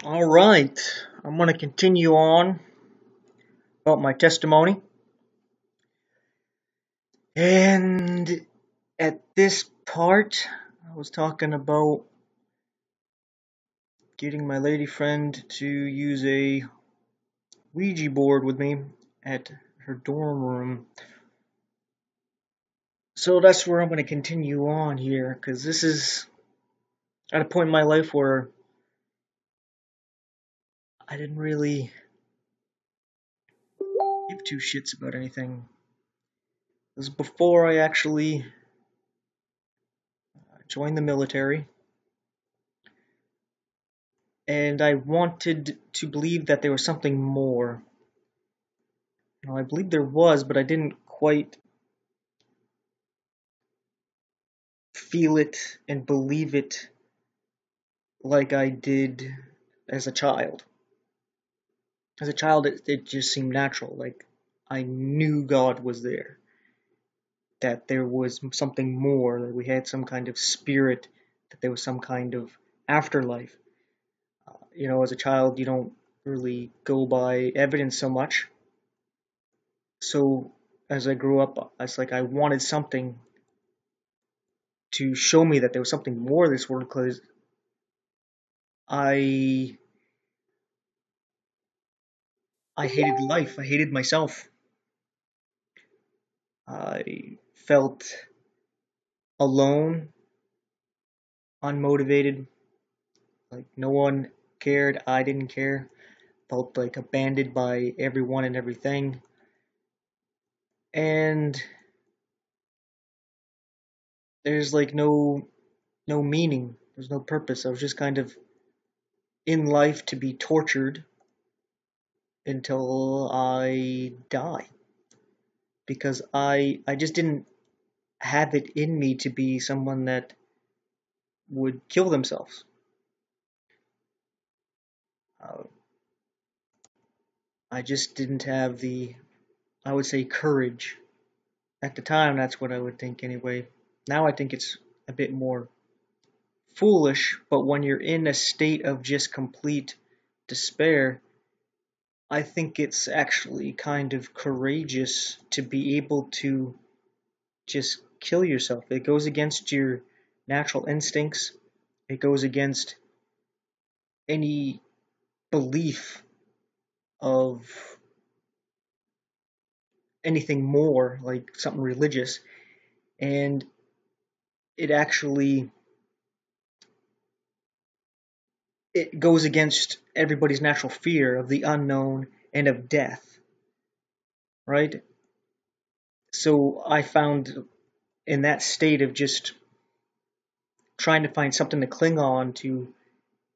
All right, I'm going to continue on about my testimony. And at this part, I was talking about getting my lady friend to use a Ouija board with me at her dorm room. So that's where I'm going to continue on here, because this is at a point in my life where I didn't really give two shits about anything. This is before I actually joined the military. And I wanted to believe that there was something more. I believe there was, but I didn't quite feel it and believe it like I did as a child. As a child, it just seemed natural. Like, I knew God was there, that there was something more, that we had some kind of spirit, that there was some kind of afterlife. As a child, you don't really go by evidence so much. So, as I grew up, it's like I wanted something to show me that there was something more to this world, because I I hated life. I hated myself. I felt alone, unmotivated, like no one cared. I didn't care. Felt like abandoned by everyone and everything. And there's like no meaning. There's no purpose. I was just kind of in life to be tortured until I die. Because I just didn't have it in me to be someone that would kill themselves. Uh, I just didn't have the, I would say, courage. At the time, that's what I would think anyway. Now I think it's a bit more foolish, but when you're in a state of just complete despair, I think it's actually kind of courageous to be able to just kill yourself. It goes against your natural instincts, it goes against any belief of anything more, like something religious, and it actually it goes against everybody's natural fear of the unknown and of death, right? So I found in that state of just trying to find something to cling on to,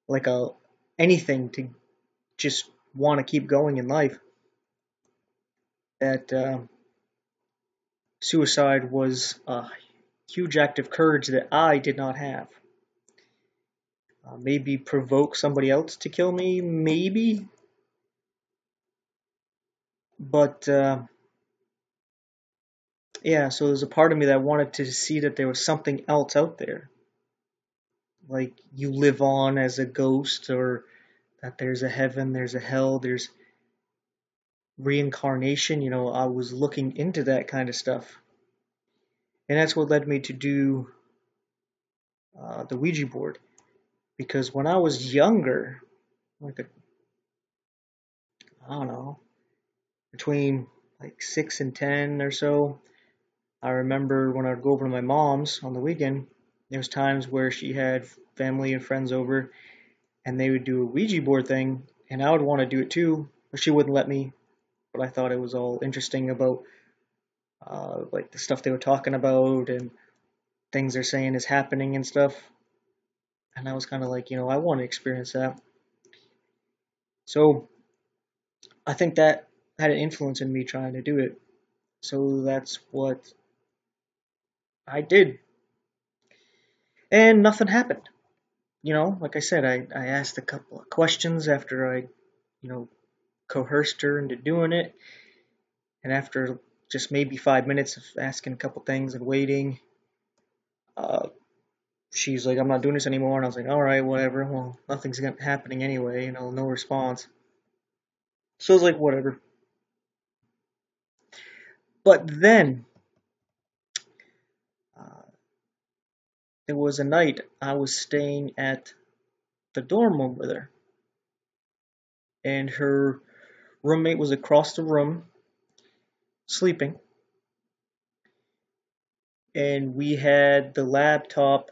like a anything to just want to keep going in life, that suicide was a huge act of courage that I did not have. Maybe provoke somebody else to kill me, maybe, but yeah. So there's a part of me that wanted to see that there was something else out there, like you live on as a ghost, or that there's a heaven, there's a hell, there's reincarnation. I was looking into that kind of stuff, and that's what led me to do the Ouija board. Because when I was younger, like I don't know, between like 6 and 10 or so, I remember when I'd go over to my mom's on the weekend, there was times where she had family and friends over, and they would do a Ouija board thing, and I would want to do it too, but she wouldn't let me. But I thought it was all interesting about like the stuff they were talking about and things they're saying is happening and stuff. And I was kind of like, I want to experience that. So I think that had an influence in me trying to do it. So that's what I did. And nothing happened. Like I said, I asked a couple of questions after I, coerced her into doing it. And after just maybe 5 minutes of asking a couple things and waiting, uh, she's like, I'm not doing this anymore. And I was like, all right, whatever. Well, nothing's happening anyway, no response. So I was like, whatever. But then, uh, there was a night I was staying at the dorm over there, and her roommate was across the room sleeping, and we had the laptop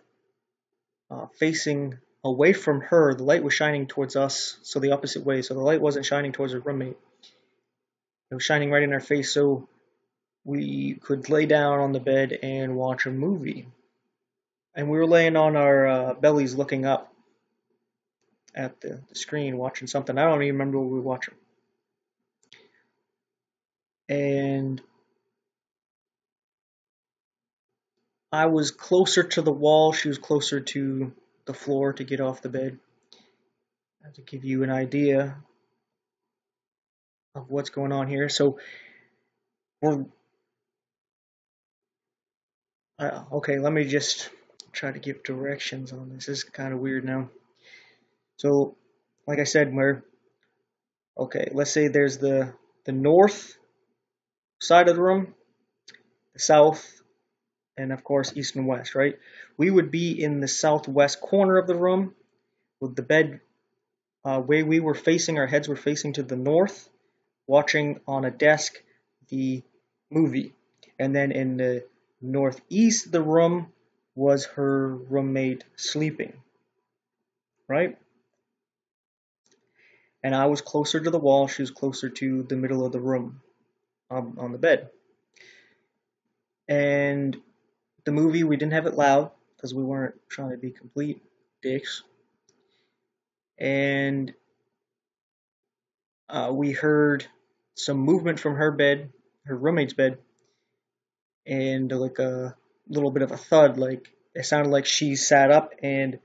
facing away from her. The light was shining towards us, so the opposite way. So the light wasn't shining towards her roommate. It was shining right in our face, so we could lay down on the bed and watch a movie. And we were laying on our bellies looking up at the screen watching something. I don't even remember what we were watching. And I was closer to the wall. She was closer to the floor to get off the bed. To give you an idea of what's going on here. So we're okay. Let me just try to give directions on this. This is kind of weird now. So, like I said, we're okay. Let's say there's the north side of the room, the south, and of course east and west. Right? We would be in the southwest corner of the room with the bed way we were facing. Our heads were facing to the north, watching on a desk the movie. And then in the northeast of the room was her roommate sleeping, right? And I was closer to the wall, she was closer to the middle of the room on the bed. And the movie, we didn't have it loud because we weren't trying to be complete dicks. And we heard some movement from her bed, her roommate's bed, and like a little bit of a thud. Like it sounded like she sat up and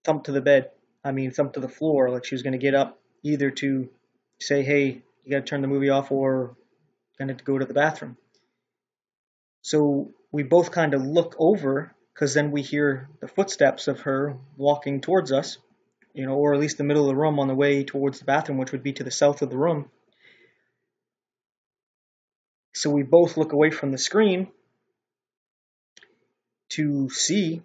thumped to the bed. Thumped to the floor, like she was going to get up either to say, hey, you got to turn the movie off, or going to go to the bathroom. So we both kind of look over, because then we hear the footsteps of her walking towards us, or at least the middle of the room on the way towards the bathroom, which would be to the south of the room. So we both look away from the screen to see,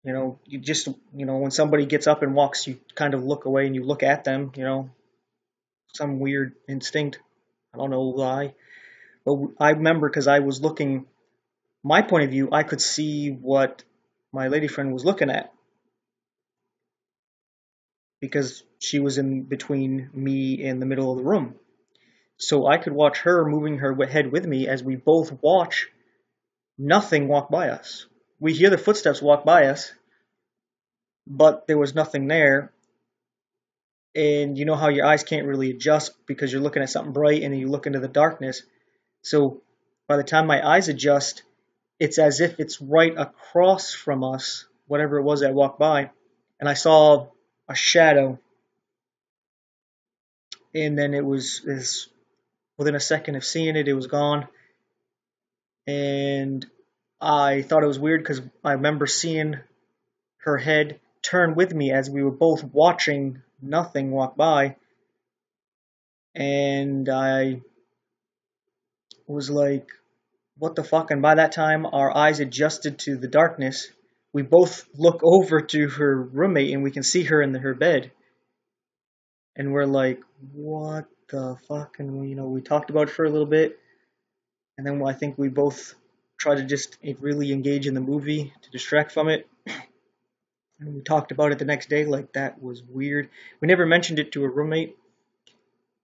you just, when somebody gets up and walks, you kind of look away and you look at them, some weird instinct. I don't know why. But I remember because I was looking, my point of view, I could see what my lady friend was looking at, because she was in between me and the middle of the room. So I could watch her moving her head with me as we both watch nothing walk by us. We hear the footsteps walk by us, but there was nothing there. And you know how your eyes can't really adjust because you're looking at something bright and then you look into the darkness. So by the time my eyes adjust, it's as if it's right across from us, whatever it was that walked by. And I saw a shadow. And then it was within a second of seeing it, it was gone. And I thought it was weird because I remember seeing her head turn with me as we were both watching nothing walk by. And I was like, what the fuck? And by that time, our eyes adjusted to the darkness. We both look over to her roommate and we can see her in her bed. And we're like, what the fuck? And we talked about it for a little bit. And then I think we both tried to just really engage in the movie to distract from it. And we talked about it the next day, like that was weird. We never mentioned it to a roommate,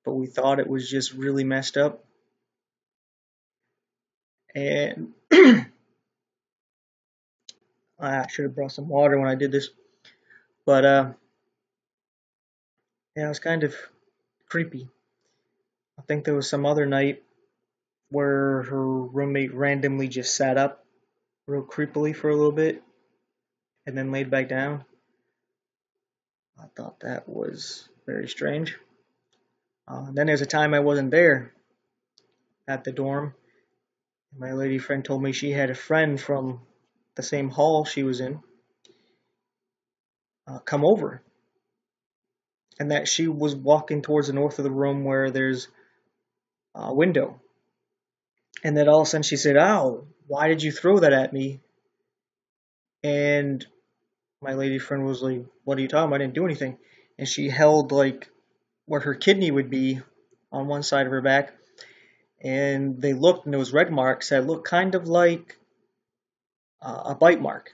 but we thought it was just really messed up. And I should have brought some water when I did this. But yeah, it was kind of creepy. I think there was some other night where her roommate randomly just sat up real creepily for a little bit and then laid back down. I thought that was very strange. Then there's a time I wasn't there at the dorm. My lady friend told me she had a friend from the same hall she was in, come over, and that she was walking towards the north of the room where there's a window, and that all of a sudden she said, "Ow, why did you throw that at me?" And my lady friend was like, "What are you talking about? I didn't do anything." And she held like where her kidney would be on one side of her back, and they looked, and there was red marks that looked kind of like a bite mark.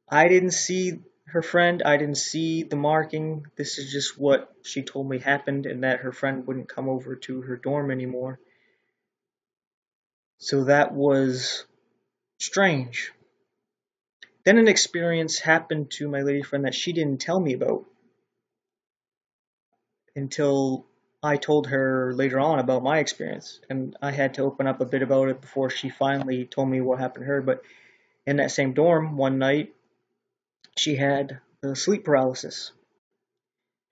I didn't see her friend. I didn't see the marking. This is just what she told me happened, and that her friend wouldn't come over to her dorm anymore. So that was strange. Then an experience happened to my lady friend that she didn't tell me about until I told her later on about my experience. And I had to open up a bit about it before she finally told me what happened to her. But in that same dorm, one night, she had sleep paralysis.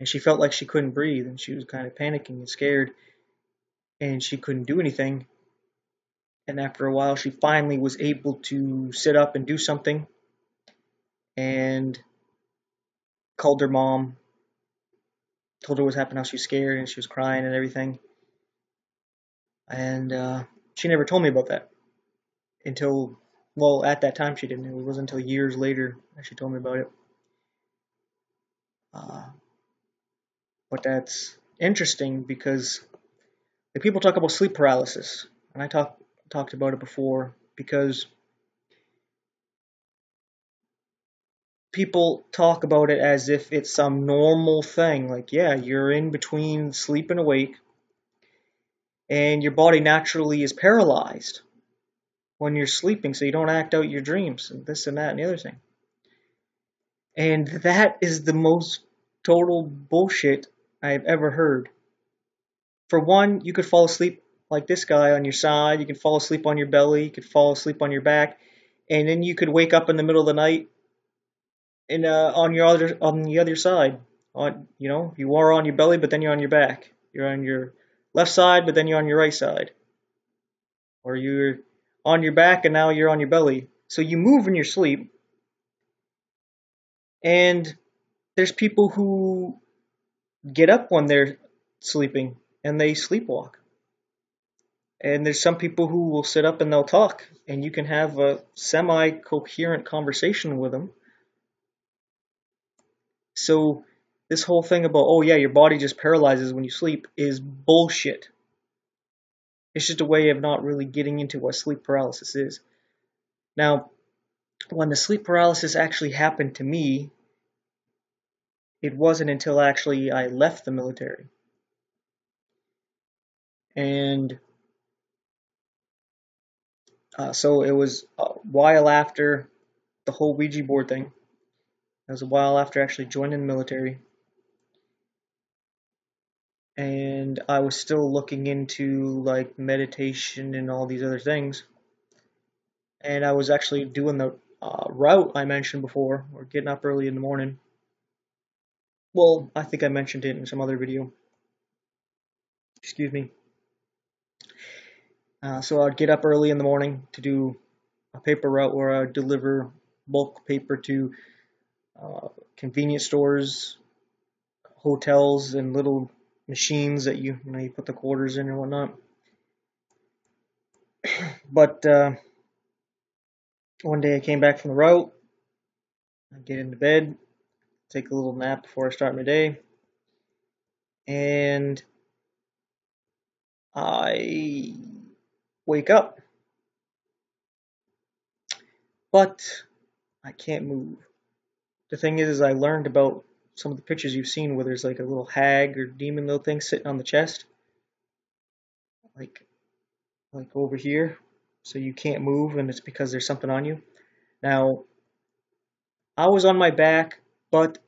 And she felt like she couldn't breathe, and she was kind of panicking and scared, and she couldn't do anything. And after a while, she finally was able to sit up and do something, and called her mom, told her what happened, how she was scared, and she was crying and everything. And she never told me about that until, well, at that time she didn't. It wasn't until years later that she told me about it. But that's interesting because the people talk about sleep paralysis, and I talked about it before because people talk about it as if it's some normal thing. Like, yeah, you're in between sleep and awake, and your body naturally is paralyzed when you're sleeping, so you don't act out your dreams, and this and that and the other thing. And that is the most total bullshit I've ever heard. For one, you could fall asleep like this guy on your side, you could fall asleep on your belly, you could fall asleep on your back, and then you could wake up in the middle of the night and on the other side. You are on your belly, but then you're on your back. You're on your left side, but then you're on your right side. Or you're on your back and now you're on your belly. So you move in your sleep. And there's people who get up when they're sleeping and they sleepwalk. And there's some people who will sit up and they'll talk, and you can have a semi-coherent conversation with them. So this whole thing about, oh yeah, your body just paralyzes when you sleep is bullshit. It's just a way of not really getting into what sleep paralysis is. Now, when the sleep paralysis actually happened to me, it wasn't until actually I left the military. And so it was a while after the whole Ouija board thing. It was a while after actually joining the military. And I was still looking into like meditation and all these other things. And I was actually doing the route I mentioned before, or getting up early in the morning. Well, I think I mentioned it in some other video. Excuse me. So I'd get up early in the morning to do a paper route where I would deliver bulk paper to convenience stores, hotels, and little machines that you put the quarters in and whatnot. But one day I came back from the route, I get into bed, take a little nap before I start my day, and I wake up, but I can't move. The thing is I learned about some of the pictures you've seen where there's like a little hag or demon little thing sitting on the chest, like over here, so you can't move, and it's because there's something on you. Now, I was on my back, but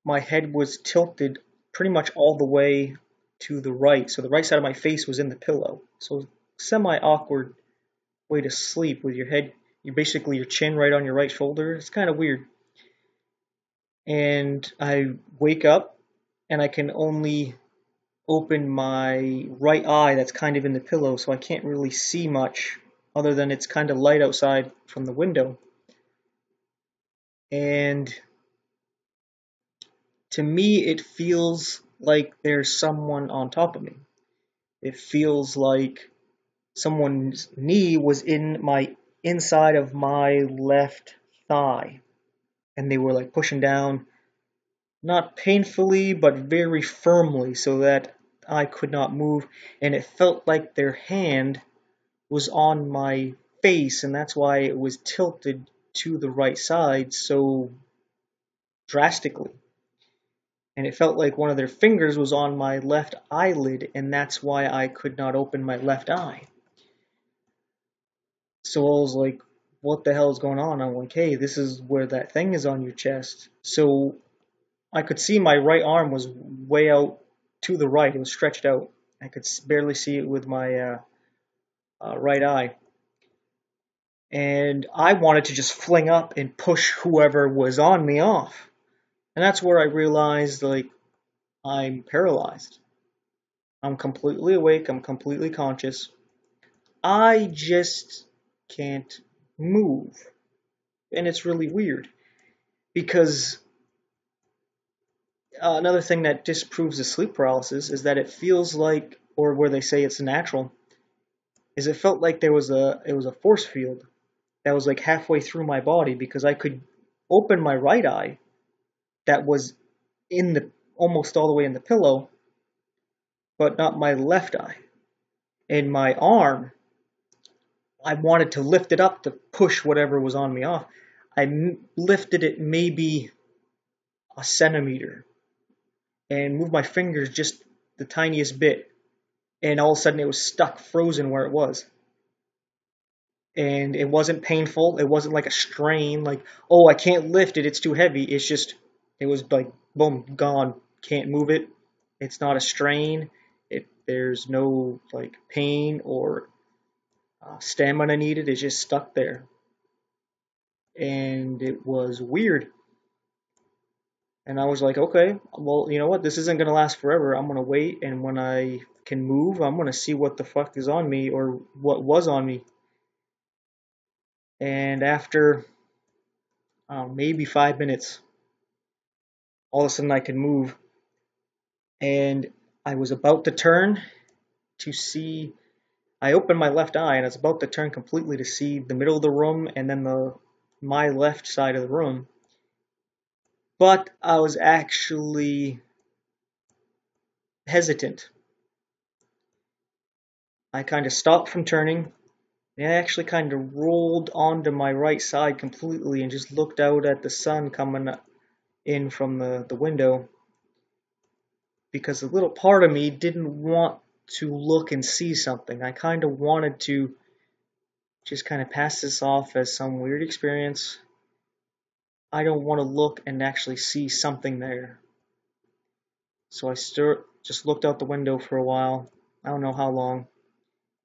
my head was tilted pretty much all the way to the right, so the right side of my face was in the pillow. So semi-awkward way to sleep with your head, your chin right on your right shoulder. It's kind of weird. And I wake up, and I can only open my right eye that's kind of in the pillow, so I can't really see much other than it's kind of light outside from the window. And to me, it feels like there's someone on top of me. It feels like someone's knee was in my inside of my left thigh, and they were like pushing down, not painfully, but very firmly, so that I could not move. And it felt like their hand was on my face, and that's why it was tilted to the right side so drastically. And it felt like one of their fingers was on my left eyelid, and that's why I could not open my left eye. So I was like, what the hell is going on? I'm like, hey, this is where that thing is on your chest. So I could see my right arm was way out to the right. It was stretched out. I could barely see it with my right eye. And I wanted to just fling up and push whoever was on me off. And that's where I realized, like, I'm paralyzed. I'm completely awake. I'm completely conscious. I just can't move. And it's really weird because another thing that disproves the sleep paralysis is that it feels like, or where they say it's natural, is it felt like it was a force field that was like halfway through my body, because I could open my right eye that was in the almost all the way in the pillow, but not my left eye. And my arm, I wanted to lift it up to push whatever was on me off. I lifted it maybe a centimeter and moved my fingers just the tiniest bit, and all of a sudden it was stuck frozen where it was. And it wasn't painful. It wasn't like a strain, like, oh, I can't lift it, it's too heavy. It's just, it was like, boom, gone. Can't move it. It's not a strain. There's no like pain or stamina needed. It's just stuck there. And it was weird. And I was like, okay, well, you know what? This isn't going to last forever. I'm going to wait. And when I can move, I'm going to see what the fuck is on me, or what was on me. And after maybe 5 minutes, all of a sudden I could move. And I was about to turn to see. I opened my left eye and I was about to turn completely to see the middle of the room and then my left side of the room. But I was actually hesitant. I kind of stopped from turning, and I actually kind of rolled onto my right side completely and just looked out at the sun coming in from the window, because a little part of me didn't want to look and see something. I kind of wanted to just kind of pass this off as some weird experience. I don't want to look and actually see something there. So I just looked out the window for a while. I don't know how long,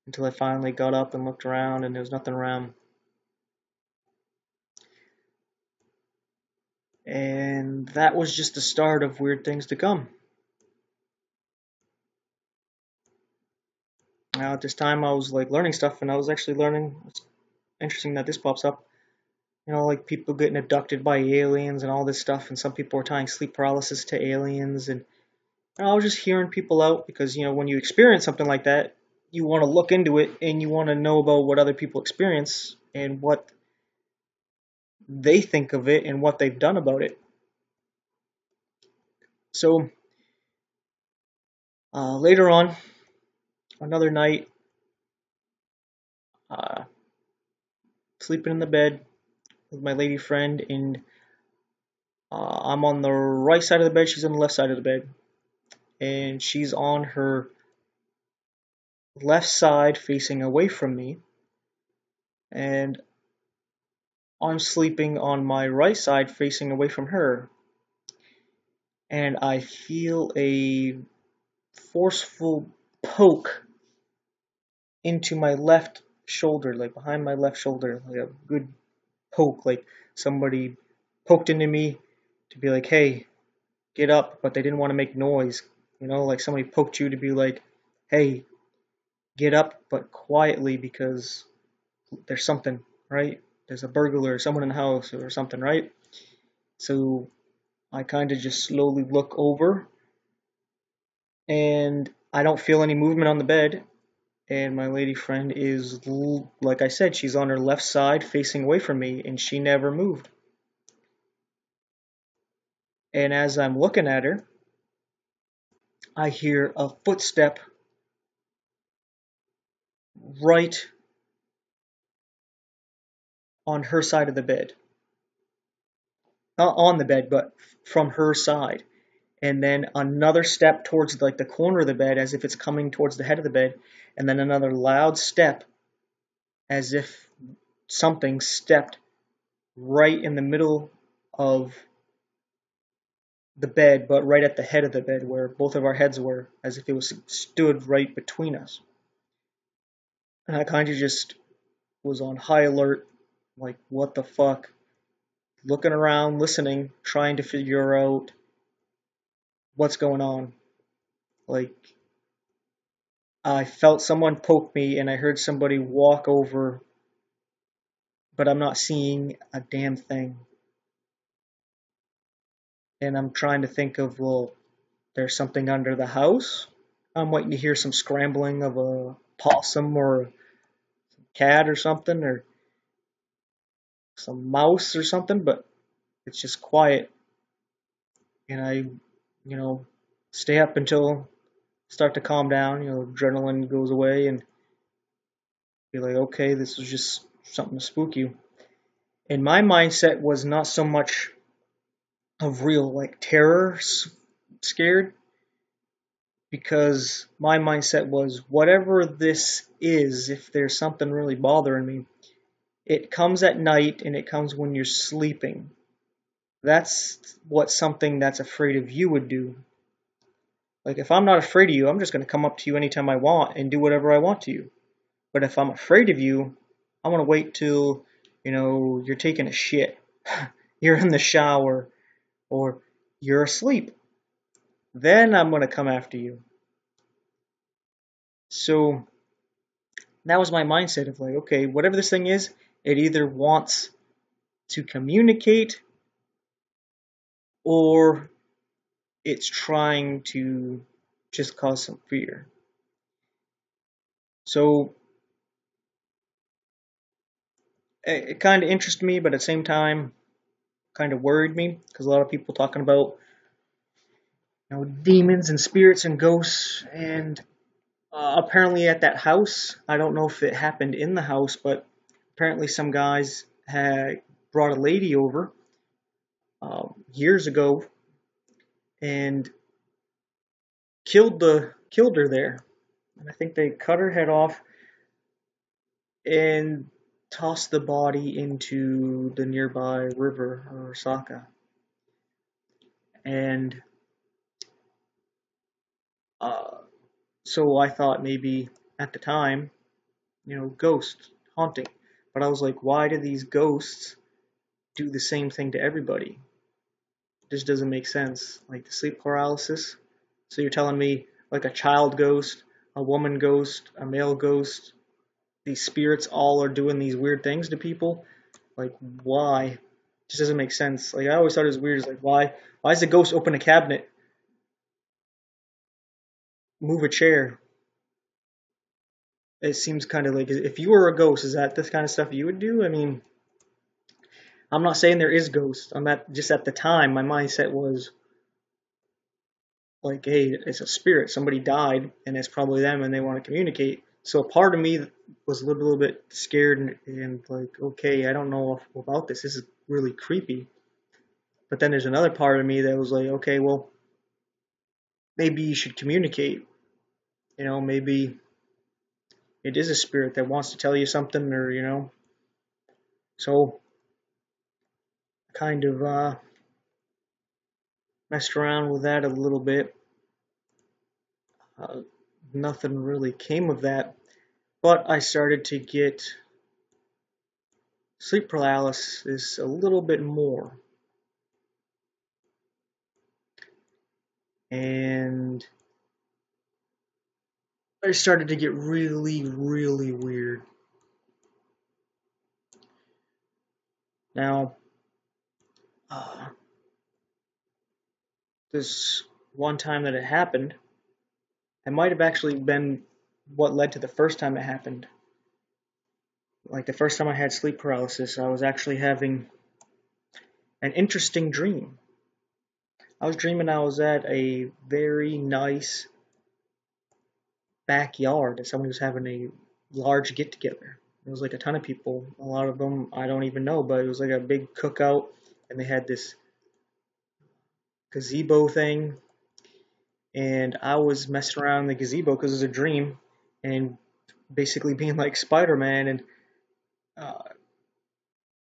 until I finally got up and looked around, and there was nothing around. And that was just the start of weird things to come. Now at this time I was like learning stuff, and I was actually learning. It's interesting that this pops up. You know, like people getting abducted by aliens and all this stuff, and some people are tying sleep paralysis to aliens, and I was just hearing people out, because, you know, when you experience something like that, you want to look into it and you want to know about what other people experience and what they think of it and what they've done about it. So later on, another night, uh, sleeping in the bed with my lady friend, and I'm on the right side of the bed, she's on the left side of the bed, and she's on her left side facing away from me, and I'm sleeping on my right side facing away from her, and I feel a forceful poke into my left shoulder, like behind my left shoulder, like a good poke, like somebody poked into me to be like, hey, get up, but they didn't want to make noise. You know, like somebody poked you to be like, hey, get up, but quietly, because there's something, right? There's a burglar or someone in the house or something, right? So I kind of just slowly look over and I don't feel any movement on the bed. And my lady friend is, like I said, she's on her left side facing away from me and she never moved. And as I'm looking at her, I hear a footstep right on her side of the bed. Not on the bed, but from her side. And then another step towards like the corner of the bed as if it's coming towards the head of the bed. And then another loud step as if something stepped right in the middle of the bed, but right at the head of the bed where both of our heads were, as if it was stood right between us. And I kind of just was on high alert, like, what the fuck? Looking around, listening, trying to figure out what's going on. Like, I felt someone poke me and I heard somebody walk over, but I'm not seeing a damn thing. And I'm trying to think of, well, there's something under the house. I'm waiting to hear some scrambling of a possum or a cat or something, or some mouse or something, but it's just quiet. And I, stay up until start to calm down, adrenaline goes away and be like, okay, this was just something to spook you. And my mindset was not so much of real like terror, scared, because my mindset was whatever this is, if there's something really bothering me, it comes at night and it comes when you're sleeping. That's what something that's afraid of you would do. Like, if I'm not afraid of you, I'm just going to come up to you anytime I want and do whatever I want to you. But if I'm afraid of you, I want to wait till, you're taking a shit, you're in the shower, or you're asleep. Then I'm going to come after you. So that was my mindset of like, okay, whatever this thing is, it either wants to communicate or it's trying to just cause some fear. So it kind of interested me, but at the same time, kind of worried me because a lot of people talking about demons and spirits and ghosts, and apparently at that house, I don't know if it happened in the house, but apparently some guys had brought a lady over years ago and killed her there. And I think they cut her head off and tossed the body into the nearby river or Saka. And so I thought maybe at the time, ghost haunting. But I was like, why do these ghosts do the same thing to everybody? It just doesn't make sense. Like the sleep paralysis. So you're telling me like a child ghost, a woman ghost, a male ghost, these spirits all are doing these weird things to people? Like, why? It just doesn't make sense. Like, I always thought it was weird. It's like, why does a ghost open a cabinet, move a chair? It seems kind of like, if you were a ghost, is that this kind of stuff you would do? I mean, I'm not saying there is ghosts. Just at the time, my mindset was like, hey, it's a spirit. Somebody died, and it's probably them, and they want to communicate. So a part of me was a little bit scared and like, okay, I don't know about this. This is really creepy. But then there's another part of me that was like, okay, well, maybe you should communicate. Maybe it is a spirit that wants to tell you something, or. So kind of messed around with that a little bit. Nothing really came of that, but I started to get sleep paralysis a little bit more. And I started to get really, really weird. Now, uh, this one time that it happened, it might have actually been what led to the first time it happened. Like the first time I had sleep paralysis, I was actually having an interesting dream. I was dreaming I was at a very nice backyard that someone was having a large get together. It was like a ton of people. A lot of them I don't even know, but it was like a big cookout, and they had this gazebo thing, and I was messing around in the gazebo because it was a dream, and basically being like Spider-Man and uh,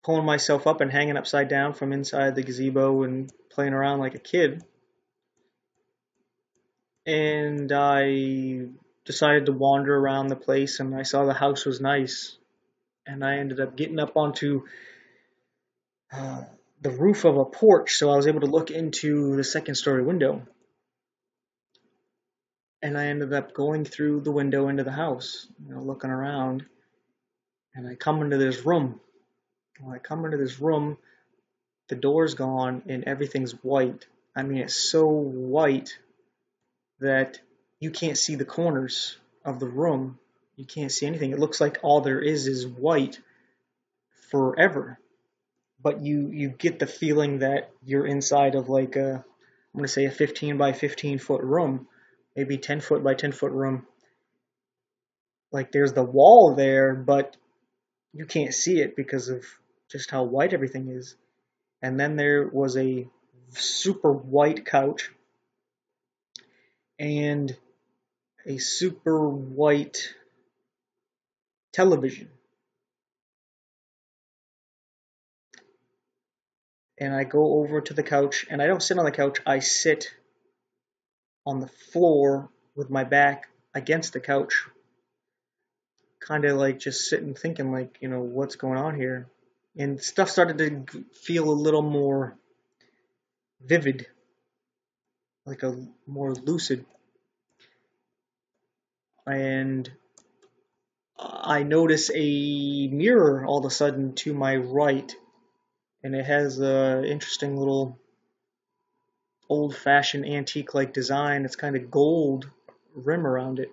pulling myself up and hanging upside down from inside the gazebo and playing around like a kid. And I decided to wander around the place, and I saw the house was nice, and I ended up getting up onto uh, the roof of a porch, so I was able to look into the second story window. And I ended up going through the window into the house, looking around, and I come into this room. When I come into this room, the door's gone and everything's white. I mean, it's so white that you can't see the corners of the room. You can't see anything. It looks like all there is white forever. But you get the feeling that you're inside of like I'm going to say a 15 by 15 foot room, maybe 10 foot by 10 foot room. Like there's the wall there, but you can't see it because of just how white everything is. And then there was a super white couch and a super white television. And I go over to the couch, and I don't sit on the couch, I sit on the floor with my back against the couch, kind of like just sitting thinking, like, what's going on here? And stuff started to feel a little more vivid, like a more lucid. And I notice a mirror all of a sudden to my right, and it has a interesting little old-fashioned antique-like design. It's kind of gold rim around it.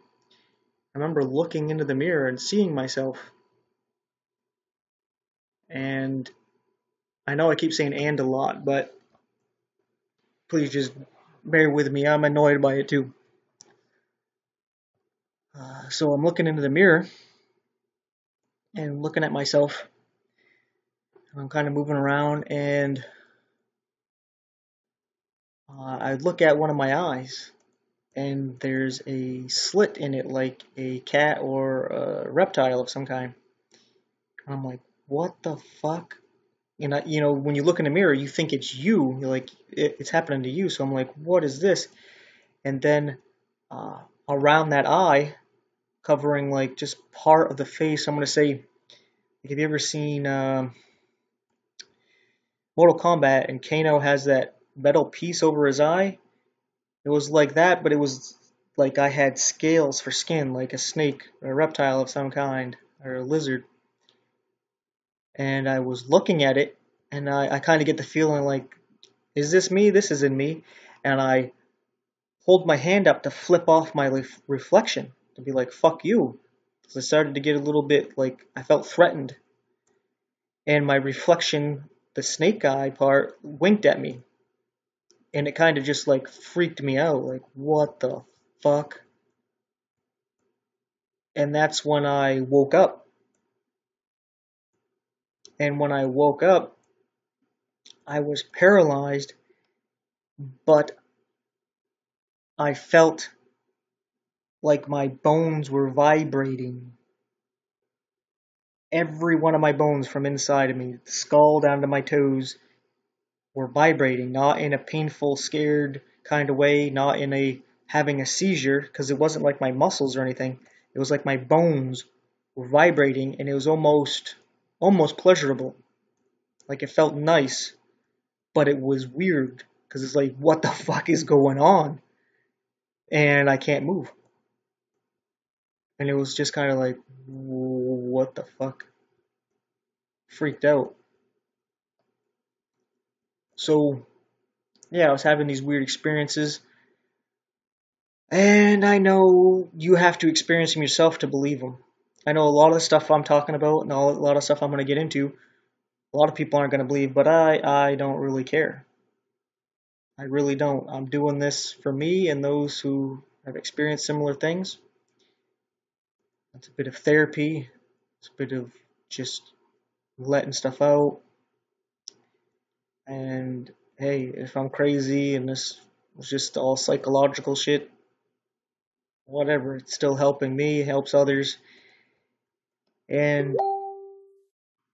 I remember looking into the mirror and seeing myself. And I know I keep saying "and" a lot, but please just bear with me. I'm annoyed by it too. So I'm looking into the mirror and looking at myself. I'm kind of moving around, and I look at one of my eyes, and there's a slit in it like a cat or a reptile of some kind. And I'm like, what the fuck? And when you look in the mirror, you think it's you. You're like, it's happening to you. So I'm like, what is this? And then around that eye, covering like just part of the face, I'm gonna say, like, have you ever seen Mortal Kombat and Kano has that metal piece over his eye? It was like that, but it was like I had scales for skin, like a snake or a reptile of some kind, or a lizard. And I was looking at it, and I kind of get the feeling like, is this me? This isn't me. And I hold my hand up to flip off my reflection, to be like, fuck you. Because I started to get a little bit like, I felt threatened. And my reflection, the snake eye part, winked at me. And it kind of just like freaked me out. Like, what the fuck? And that's when I woke up. And when I woke up, I was paralyzed, but I felt like my bones were vibrating. Every one of my bones from inside of me, the skull down to my toes, were vibrating, not in a painful, scared kind of way, not in a having a seizure, because it wasn't like my muscles or anything. It was like my bones were vibrating, and it was almost pleasurable. Like it felt nice, but it was weird, because it's like, what the fuck is going on? And I can't move. And it was just kind of like, what the fuck? Freaked out. So yeah, I was having these weird experiences, and I know you have to experience them yourself to believe them. I know a lot of the stuff I'm talking about and a lot of stuff I'm going to get into, a lot of people aren't going to believe, but I don't really care. I really don't. I'm doing this for me and those who have experienced similar things. It's a bit of therapy. It's a bit of just letting stuff out. And hey, if I'm crazy and this was just all psychological shit, whatever, it's still helping me, helps others. And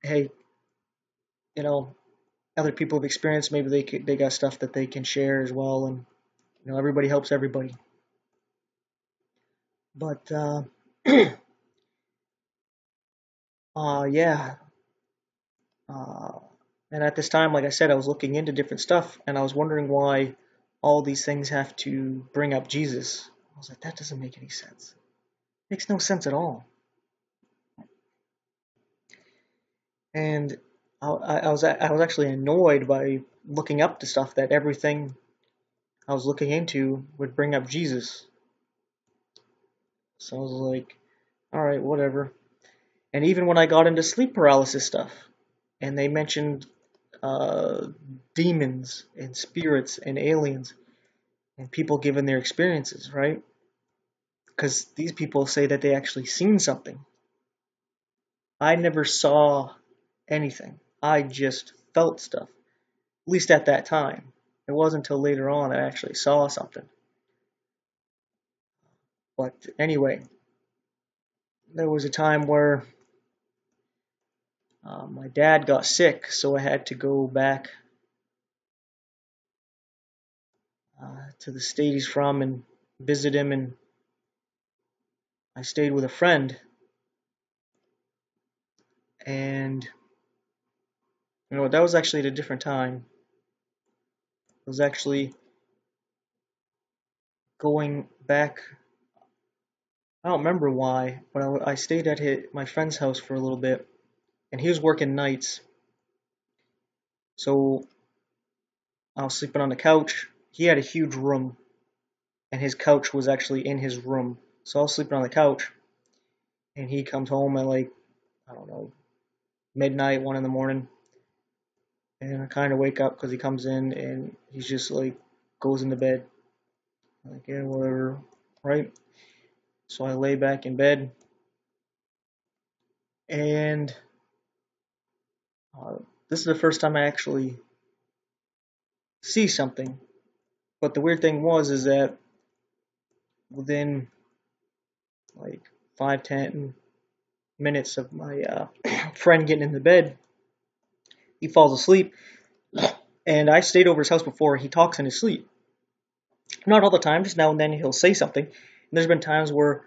hey, you know, other people have experienced, maybe they got stuff that they can share as well. And everybody helps everybody. But yeah. Uh, and at this time, like I said, I was looking into different stuff, and I was wondering why all these things have to bring up Jesus. I was like, that doesn't make any sense. It makes no sense at all. And I was actually annoyed by looking up the stuff that everything I was looking into would bring up Jesus. So I was like, all right, whatever. And even when I got into sleep paralysis stuff, and they mentioned uh, demons and spirits and aliens and people giving their experiences, right? Because these people say that they actually seen something. I never saw anything. I just felt stuff, at least at that time. It wasn't until later on I actually saw something. But anyway, there was a time where my dad got sick, so I had to go back to the state he's from and visit him, and I stayed with a friend. And that was actually at a different time. It was actually going back. I don't remember why, but I stayed at my friend's house for a little bit, and he was working nights, so I was sleeping on the couch. He had a huge room, and his couch was actually in his room, so I was sleeping on the couch, and he comes home at like, I don't know, midnight, 1 in the morning, and I kind of wake up because he comes in and he's just like goes into bed, like yeah, whatever, right? So I lay back in bed, and uh, this is the first time I actually see something. But the weird thing is that within like 5-10 minutes of my friend getting into bed, he falls asleep. And I stayed over his house before. He talks in his sleep. Not all the time, just now and then he'll say something. And there's been times where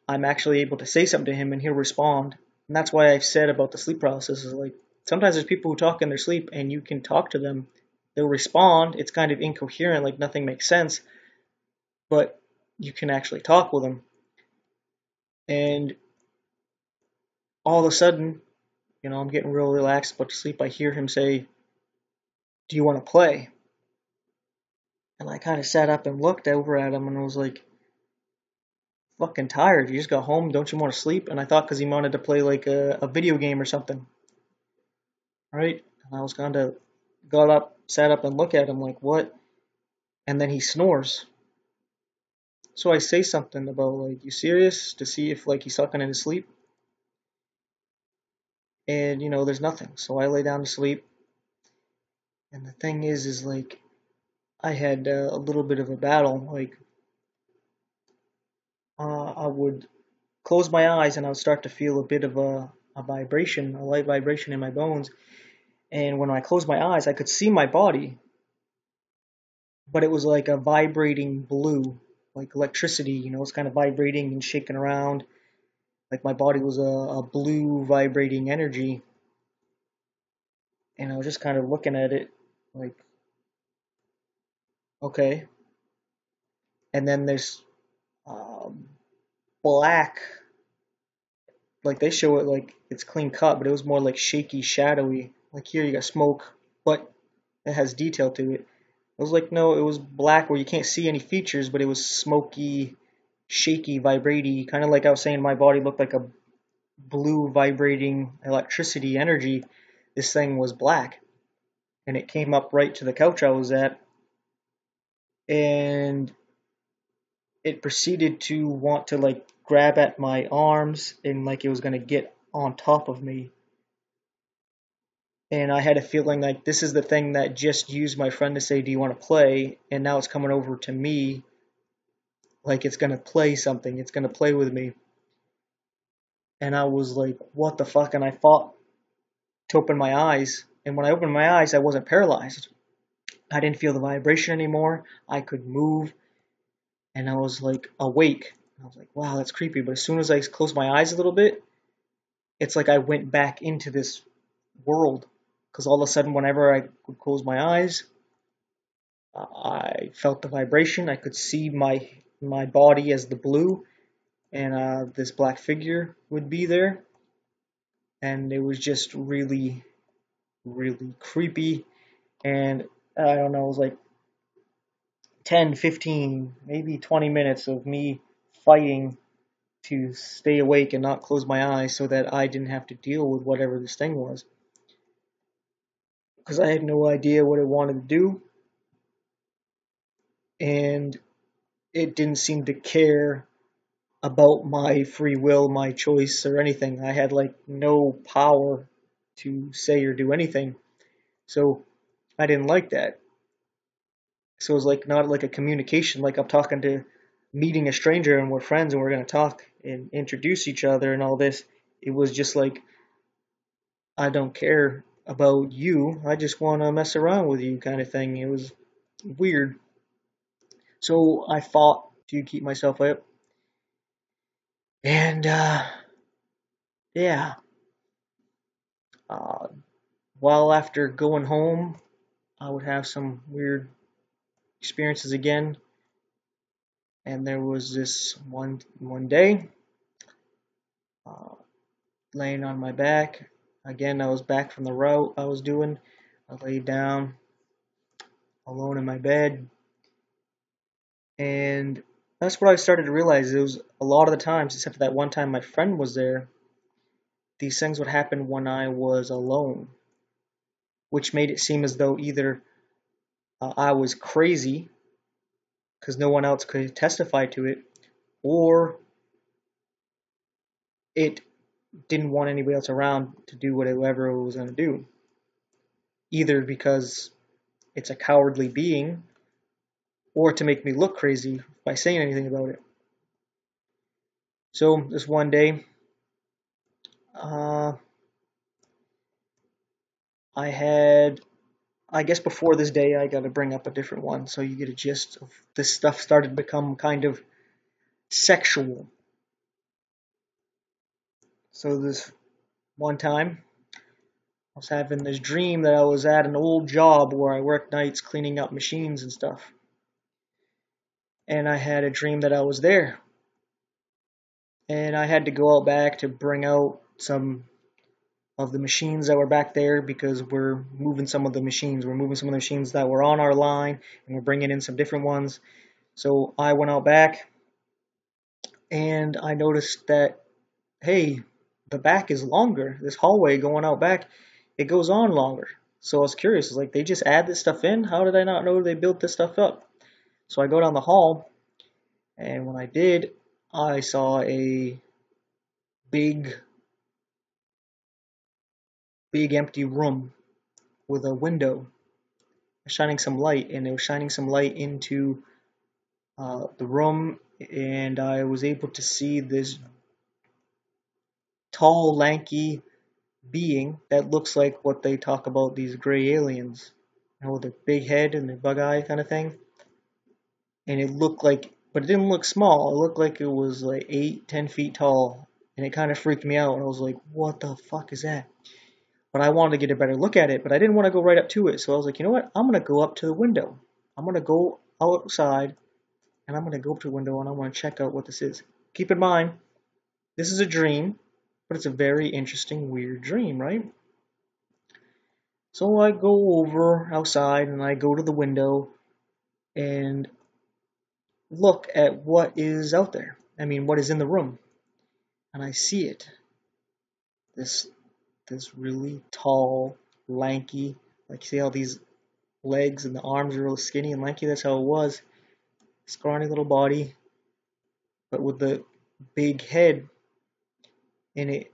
I'm actually able to say something to him and he'll respond. And that's why I've said about the sleep paralysis is like sometimes there's people who talk in their sleep and you can talk to them. They'll respond. It's kind of incoherent, like nothing makes sense, but you can actually talk with them. And all of a sudden, I'm getting real relaxed about to sleep. I hear him say, "Do you want to play?" And I kind of sat up and looked over at him and I was like, fucking tired. You just got home. Don't you want to sleep? And I thought because he wanted to play like a video game or something. Right? And I was kind of got up, sat up and looked at him like, what? And then he snores. So I say something about like, you serious? To see if like he's sucking in his sleep. And there's nothing. So I lay down to sleep. And the thing is like, I had a little bit of a battle. Like, I would close my eyes and I would start to feel a bit of a vibration, a light vibration in my bones. And when I closed my eyes, I could see my body, but it was like a vibrating blue, like electricity, it's kind of vibrating and shaking around. Like my body was a blue vibrating energy. And I was just kind of looking at it like, okay. And then there's um, black, like they show it like it's clean cut, but it was more like shaky, shadowy. Like here you got smoke, but that has detail to it. I was like, no, it was black where you can't see any features, but it was smoky, shaky, vibraty, kind of like I was saying my body looked like a blue vibrating electricity energy. This thing was black, and it came up right to the couch I was at, and it proceeded to want to like grab at my arms and like it was going to get on top of me. And I had a feeling like this is the thing that just used my friend to say, "Do you want to play?" And now it's coming over to me like it's going to play something. It's going to play with me. And I was like, what the fuck? And I fought to open my eyes. And when I opened my eyes, I wasn't paralyzed. I didn't feel the vibration anymore. I could move. And I was like awake. I was like, wow, that's creepy. But as soon as I closed my eyes a little bit, it's like I went back into this world. Because all of a sudden, whenever I would close my eyes, I felt the vibration. I could see my body as the blue, and this black figure would be there. And it was just really, really creepy. And I don't know, it was like 10, 15, maybe 20 minutes of me fighting to stay awake and not close my eyes so that I didn't have to deal with whatever this thing was. Because I had no idea what it wanted to do, and it didn't seem to care about my free will, my choice, or anything. I had like no power to say or do anything. So I didn't like that. So it was like not like a communication, like I'm talking to meeting a stranger and we're friends and we're gonna talk and introduce each other and all this. It was just like I don't care about you. I just want to mess around with you kind of thing. It was weird. So I fought to keep myself up. And yeah, uh, while after going home, I would have some weird experiences again. And there was this one day, uh, laying on my back. Again, I was back from the route I was doing. I laid down alone in my bed, and that's what I started to realize. It was a lot of the times, except for that one time my friend was there, these things would happen when I was alone, which made it seem as though either I was crazy because no one else could testify to it, or it didn't want anybody else around to do whatever it was going to do. Either because it's a cowardly being, or to make me look crazy by saying anything about it. So this one day, uh, I had, I guess before this day, I got to bring up a different one so you get a gist of this stuff started to become kind of sexual. So this one time, I was having this dream that I was at an old job where I worked nights cleaning up machines and stuff. And I had a dream that I was there. And I had to go out back to bring out some of the machines that were back there because we're moving some of the machines. We're moving some of the machines that were on our line and we're bringing in some different ones. So I went out back and I noticed that, hey, the back is longer. This hallway going out back, it goes on longer. So I was curious. It's like, they just add this stuff in? How did I not know they built this stuff up? So I go down the hall, and when I did, I saw a big, big empty room with a window shining some light, and it was shining some light into the room, and I was able to see this tall, lanky being that looks like what they talk about, these gray aliens, with a big head and a bug eye kind of thing. And it looked like, but it didn't look small. It looked like it was like 8, 10 feet tall, and it kind of freaked me out. And I was like, what the fuck is that? But I wanted to get a better look at it, but I didn't want to go right up to it. So I was like, you know what? I'm going to go up to the window. I'm going to go outside, and I'm going to go up to the window, and I want to check out what this is. Keep in mind, this is a dream, but it's a very interesting, weird dream, right? So I go over outside and I go to the window and look at what is out there. I mean, what is in the room. And I see it. This this really tall, lanky, like see how these legs and the arms are really skinny and lanky? That's how it was. Scrawny little body, but with the big head. And it,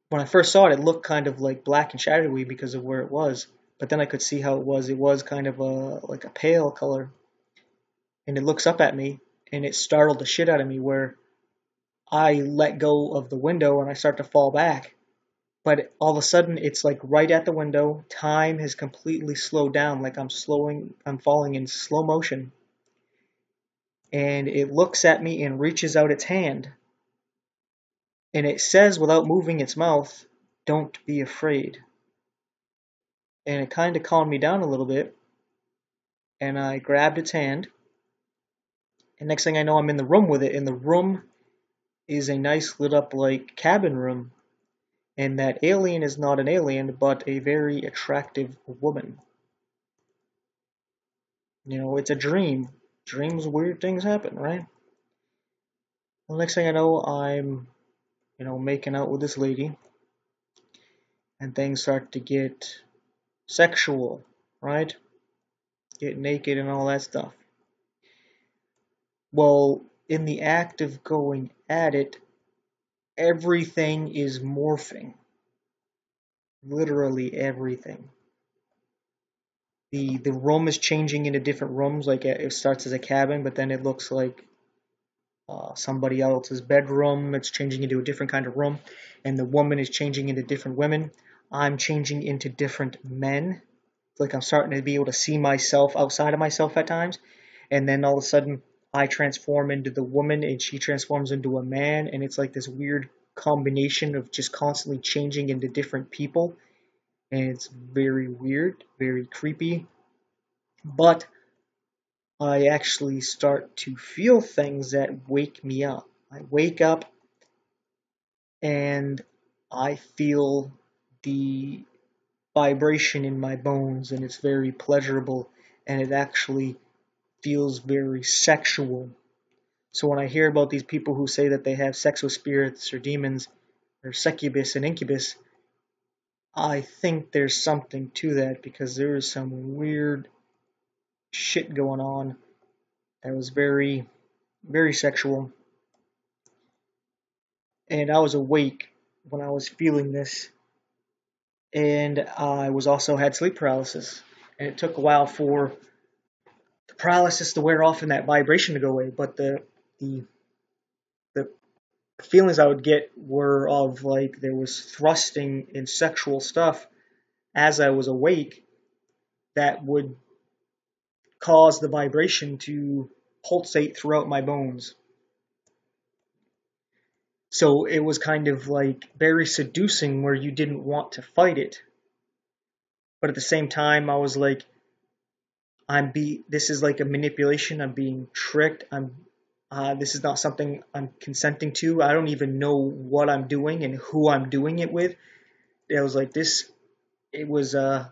when I first saw it, it looked kind of like black and shadowy because of where it was. But then I could see how it was. It was kind of like a pale color. And it looks up at me, and it startled the shit out of me where I let go of the window and I start to fall back. But all of a sudden, it's like right at the window. Time has completely slowed down, like I'm falling in slow motion. And it looks at me and reaches out its hand. And it says, without moving its mouth, "Don't be afraid." And it kind of calmed me down a little bit. And I grabbed its hand. And next thing I know, I'm in the room with it. And the room is a nice lit up like cabin room. And that alien is not an alien, but a very attractive woman. You know, it's a dream. Dreams, weird things happen, right? Well, next thing I know, I'm, making out with this lady, and things start to get sexual, right? Get naked and all that stuff. Well, in the act of going at it, everything is morphing. Literally everything. The room is changing into different rooms. Like it starts as a cabin, but then it looks like somebody else's bedroom. It's changing into a different kind of room, and the woman is changing into different women. I'm changing into different men. Like I'm starting to be able to see myself outside of myself at times, and then all of a sudden I transform into the woman, and she transforms into a man, and it's like this weird combination of just constantly changing into different people, and it's very weird, very creepy. But I actually start to feel things that wake me up. I wake up and I feel the vibration in my bones, and it's very pleasurable, and it actually feels very sexual. So when I hear about these people who say that they have sex with spirits or demons or succubus and incubus, I think there's something to that because there is some weird shit going on that was very, very sexual. And I was awake when I was feeling this, and I was also had sleep paralysis. And it took a while for the paralysis to wear off and that vibration to go away, but the the feelings I would get were of like there was thrusting in sexual stuff as I was awake that would cause the vibration to pulsate throughout my bones. So it was kind of like very seducing where you didn't want to fight it. But at the same time, I was like, this is like a manipulation. I'm being tricked. This is not something I'm consenting to. I don't even know what I'm doing and who I'm doing it with. I was like, it was, uh,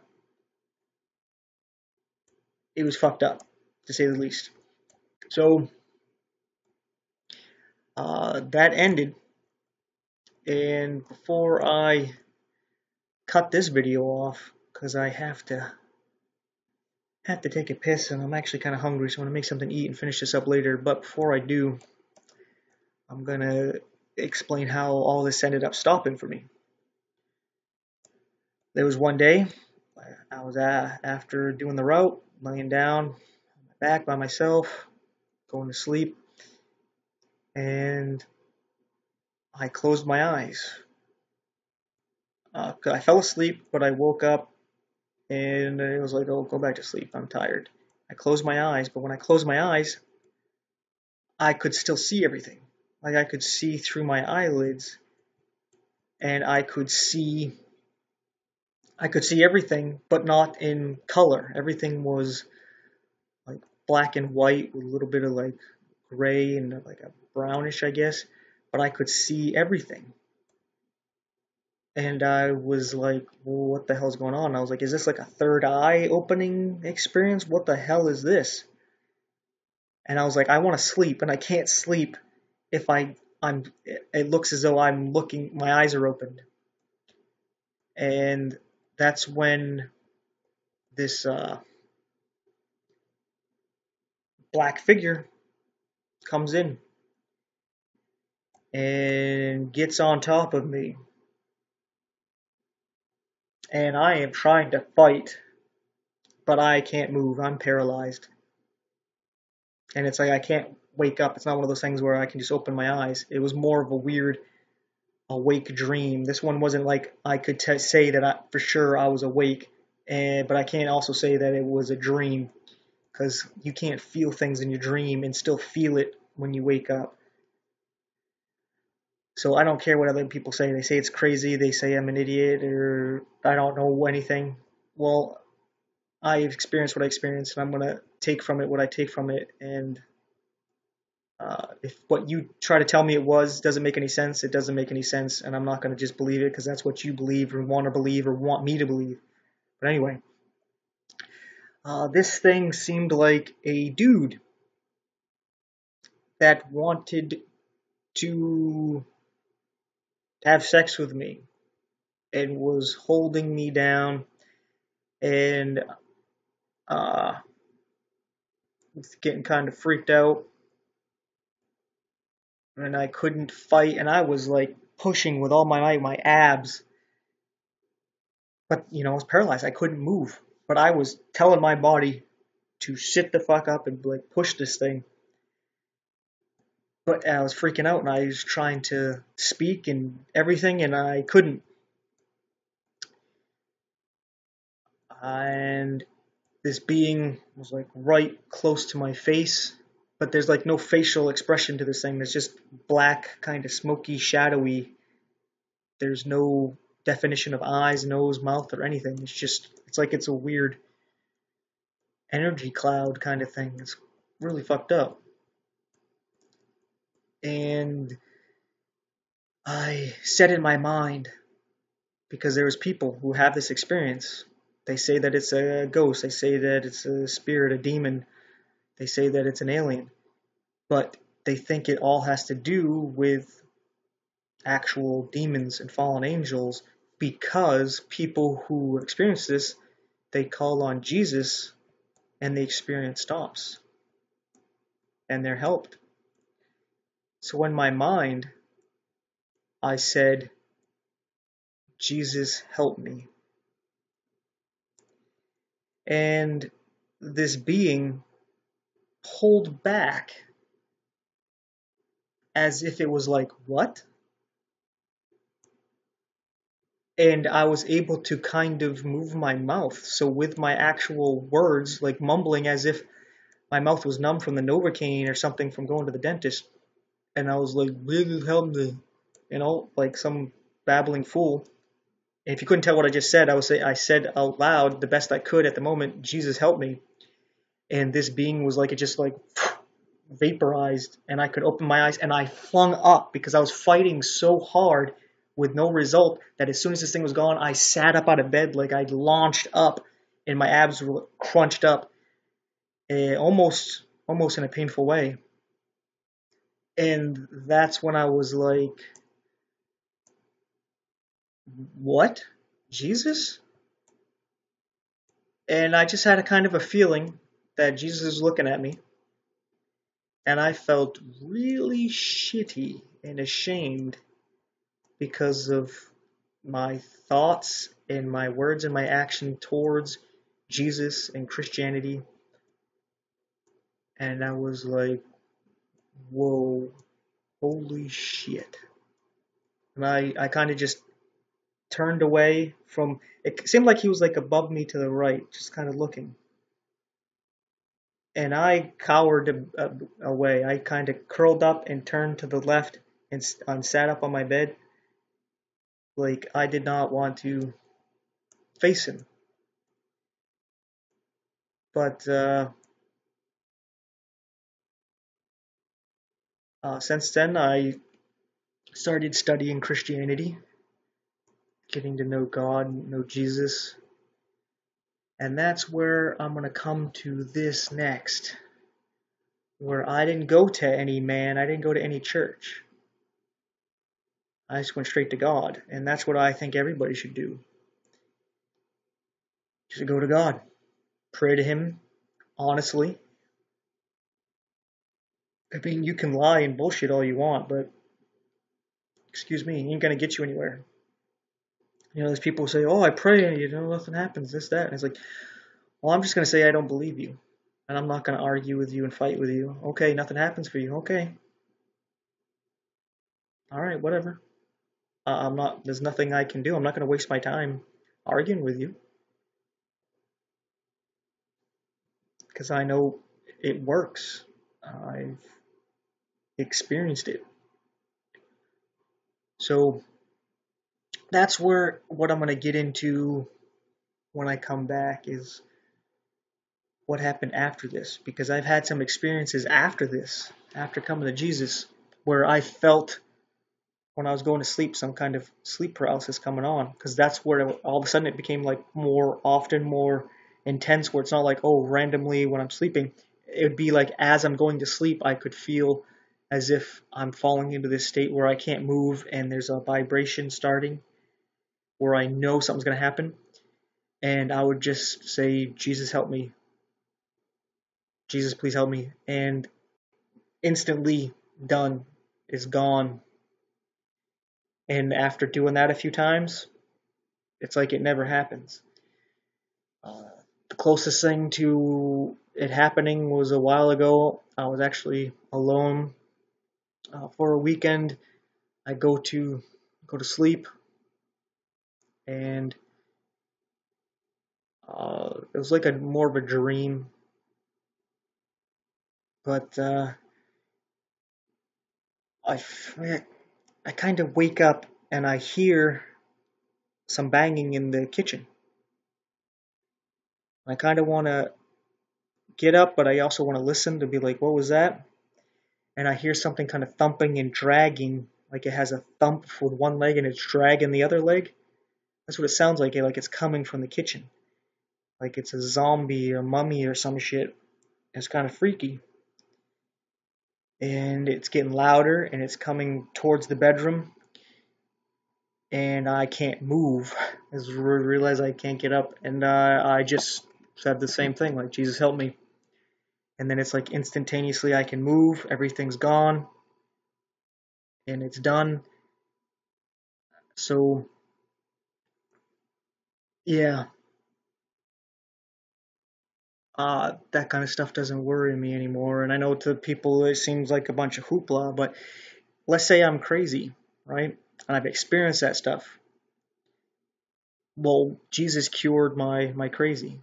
it was fucked up, to say the least. So, that ended. And before I cut this video off, because I have to take a piss, and I'm actually kind of hungry, so I want to make something to eat and finish this up later. But before I do, I'm going to explain how all this ended up stopping for me. There was one day, I was after doing the route, laying down on my back by myself, going to sleep, and I closed my eyes. I fell asleep, but I woke up, and it was like, oh, go back to sleep, I'm tired. I closed my eyes, but when I closed my eyes, I could still see everything. Like I could see through my eyelids, and I could see everything, but not in color. Everything was like black and white with a little bit of like gray and like a brownish, I guess. But I could see everything. And I was like, well, what the hell's going on? I was like, is this like a third eye opening experience? What the hell is this? And I was like, I want to sleep, and I can't sleep if I'm. It looks as though I'm looking. My eyes are opened, and that's when this black figure comes in and gets on top of me, and I am trying to fight, but I can't move. I'm paralyzed, and it's like I can't wake up. It's not one of those things where I can just open my eyes. It was more of a weird awake dream. This one wasn't like I could say that for sure I was awake, but I can't also say that it was a dream because you can't feel things in your dream and still feel it when you wake up. So I don't care what other people say. They say it's crazy. They say I'm an idiot or I don't know anything. Well, I experienced what I experienced, and I'm gonna take from it what I take from it. And if what you try to tell me it was doesn't make any sense, it doesn't make any sense, and I'm not gonna just believe it because that's what you believe or want to believe or want me to believe. But anyway, this thing seemed like a dude that wanted to have sex with me and was holding me down and was getting kind of freaked out, and I couldn't fight, and I was like pushing with all my might, my abs, but I was paralyzed. I couldn't move, but I was telling my body to sit the fuck up and like push this thing. But I was freaking out, and I was trying to speak and everything, and I couldn't. And this being was like right close to my face, but there's like no facial expression to this thing. There's just black, kind of smoky, shadowy. There's no definition of eyes, nose, mouth, or anything. It's like it's a weird energy cloud kind of thing. It's really fucked up. And I said in my mind, because there's people who have this experience. They say that it's a ghost. They say that it's a spirit, a demon. They say that it's an alien. But they think it all has to do with actual demons and fallen angels because people who experience this, they call on Jesus and the experience stops. And they're helped. So in my mind, I said, Jesus, help me. And this being pulled back as if it was like, what? And I was able to kind of move my mouth. So with my actual words, like mumbling as if my mouth was numb from the Novocaine or something from going to the dentist. And I was like, Jesus, help me. Like some babbling fool. And if you couldn't tell what I just said, I said out loud the best I could at the moment, Jesus, help me. And this being was like, it just like vaporized, and I could open my eyes, and I flung up because I was fighting so hard with no result that as soon as this thing was gone, I sat up out of bed like I launched up, and my abs were crunched up, almost in a painful way. And that's when I was like, what? Jesus? And I just had a kind of a feeling that Jesus was looking at me, and I felt really shitty and ashamed because of my thoughts and my words and my action towards Jesus and Christianity. And I was like, whoa, holy shit. And I kind of just turned away from, it seemed like he was like above me to the right, just kind of looking. And I cowered away. I kind of curled up and turned to the left and sat up on my bed. Like I did not want to face him. But since then, I started studying Christianity, getting to know God, know Jesus. And that's where I'm going to come to this next, where I didn't go to any man, I didn't go to any church. I just went straight to God, and that's what I think everybody should do. Just go to God, pray to Him honestly. I mean, you can lie and bullshit all you want, but excuse me, it ain't gonna get you anywhere. You know, there's people who say, "Oh, I pray, and nothing happens, this, that," and it's like, well, I'm just gonna say I don't believe you, and I'm not gonna argue with you and fight with you. Okay, nothing happens for you. Okay, all right, whatever. I'm not. There's nothing I can do. I'm not gonna waste my time arguing with you because I know it works. I've experienced it. So that's where what I'm gonna get into when I come back is what happened after this, because I've had some experiences after this, after coming to Jesus, where I felt when I was going to sleep some kind of sleep paralysis coming on, because that's where all of a sudden it became like more often, more intense, where it's not like, oh, randomly when I'm sleeping. It would be like as I'm going to sleep, I could feel as if I'm falling into this state where I can't move and there's a vibration starting where I know something's going to happen. And I would just say, Jesus, help me. Jesus, please help me. And instantly done, is gone. And after doing that a few times, it's like it never happens. The closest thing to it happening was a while ago. I was actually alone for a weekend. I go to sleep, and it was like a more of a dream. But I kind of wake up and I hear some banging in the kitchen. I kind of want to get up, but I also want to listen to be like, what was that? And I hear something kind of thumping and dragging, like it has a thump with one leg and it's dragging the other leg. That's what it sounds like it's coming from the kitchen. Like it's a zombie or mummy or some shit. It's kind of freaky. And it's getting louder and it's coming towards the bedroom. And I can't move. I realize I can't get up. And I just said the same thing, like, Jesus, help me. And then it's like instantaneously I can move. Everything's gone. And it's done. So, yeah. That kind of stuff doesn't worry me anymore. And I know to people it seems like a bunch of hoopla, but let's say I'm crazy, right? And I've experienced that stuff. Well, Jesus cured my crazy.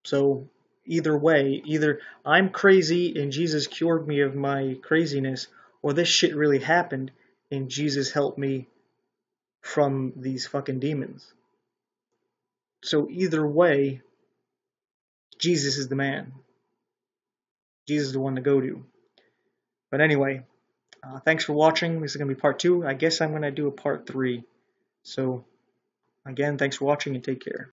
So either way, either I'm crazy and Jesus cured me of my craziness, or this shit really happened and Jesus helped me from these fucking demons. So either way, Jesus is the man. Jesus is the one to go to. But anyway, thanks for watching. This is going to be part 2. I guess I'm going to do a part 3. So, again, thanks for watching and take care.